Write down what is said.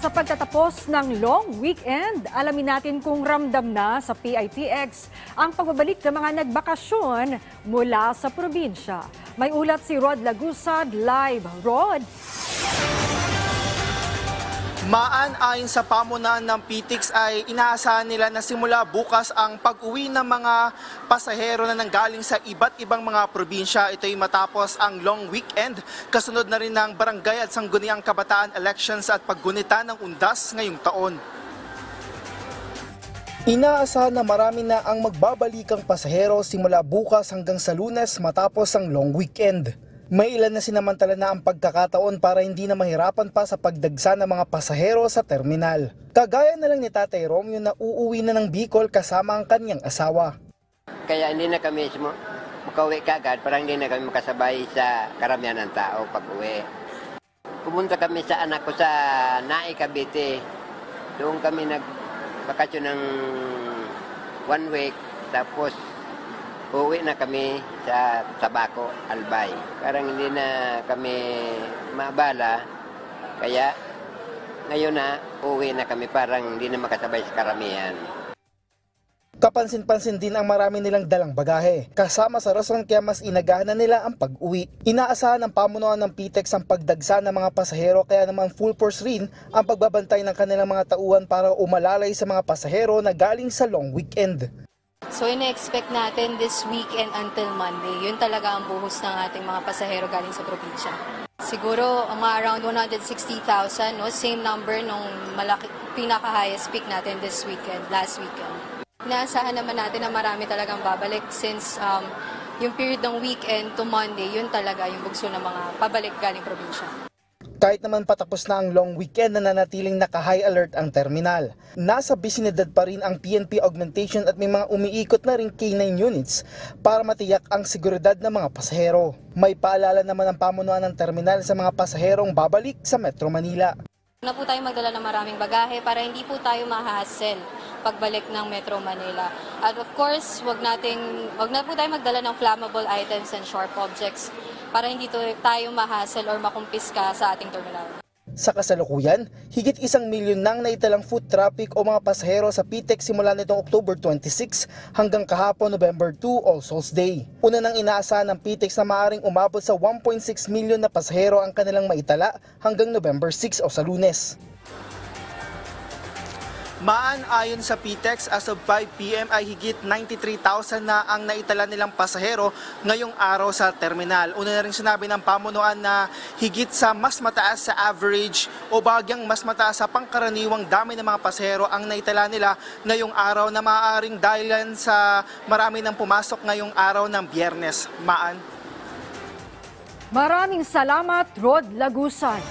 Sa pagtatapos ng long weekend, alamin natin kung ramdam na sa PITX ang pagbabalik ng mga nagbakasyon mula sa probinsya. May ulat si Rod Lagusad live. Rod! Ayon sa pamunuan ng PITX ay inaasahan nila na simula bukas ang pag-uwi ng mga pasahero na nanggaling sa iba't ibang mga probinsya. Ito ay matapos ang long weekend, kasunod na rin ng barangay at sangguniang kabataan elections at paggunita ng undas ngayong taon. Inaasahan na marami na ang magbabalikang pasahero simula bukas hanggang sa Lunes matapos ang long weekend. May ilan na sinamantala na ang pagkakataon para hindi na mahirapan pa sa pagdagsa ng mga pasahero sa terminal. Kagaya na lang ni Tatay Romeo na uuwi na ng Bicol kasama ang kanyang asawa. Kaya hindi na kami makauwi kagad para hindi na kami makasabay sa karamihan ng tao pag uwi. Pumunta kami sa anak ko sa Nae, Cavite. Doon kami nagbakasyon ng 1 week, tapos uuwi na kami sa Tabaco, Albay. Parang hindi na kami maabala, kaya ngayon na uuwi na kami, parang hindi na makasabay sa karamihan. Kapansin-pansin din ang marami nilang dalang bagahe. Kasama sa rason kaya mas inagahan na nila ang pag-uwi. Inaasahan ng pamunuan ng PITX ang pagdagsa ng mga pasahero, kaya naman full force rin ang pagbabantay ng kanilang mga tauhan para umalalay sa mga pasahero na galing sa long weekend. So ina-expect natin this weekend until Monday. Yun talaga ang buhos ng ating mga pasahero galing sa probinsya. Siguro mga around 160,000, no? Same number nung pinaka-highest peak natin this weekend, last weekend. Inaasahan naman natin na marami talagang babalik since yung period ng weekend to Monday, yun talaga yung bugso ng mga pabalik galing probinsya. Kahit naman patapos na ang long weekend, nananatiling naka-high alert ang terminal. Nasa bisinidad pa rin ang PNP augmentation at may mga umiikot na rin K9 units para matiyak ang seguridad ng mga pasahero. May paalala naman ang pamunuan ng terminal sa mga pasaherong babalik sa Metro Manila. Na po tayo magdala ng maraming bagahe para hindi po tayo ma-hassle pagbalik ng Metro Manila. At of course, wag na po tayo magdala ng flammable items and sharp objects para hindi tayo ma-hassle or makumpiska sa ating terminal. Sa kasalukuyan, higit 1 milyon nang naitalang foot traffic o mga pasahero sa PITX simula nitong October 26 hanggang kahapon November 2, All Souls Day. Una nang inaasahan ng PITX na maaaring umabot sa 1.6 milyon na pasahero ang kanilang maitala hanggang November 6 o sa Lunes. Ayon sa PITX, as of 5 p.m. ay higit 93,000 na ang naitala nilang pasahero ngayong araw sa terminal. Una na rin sinabi ng pamunuan na higit sa mas mataas sa average o bagyang mas mataas sa pangkaraniwang dami ng mga pasahero ang naitala nila ngayong araw na maaaring dahilan sa marami nang pumasok ngayong araw ng Biyernes. Maraming salamat, Rod Lagusad.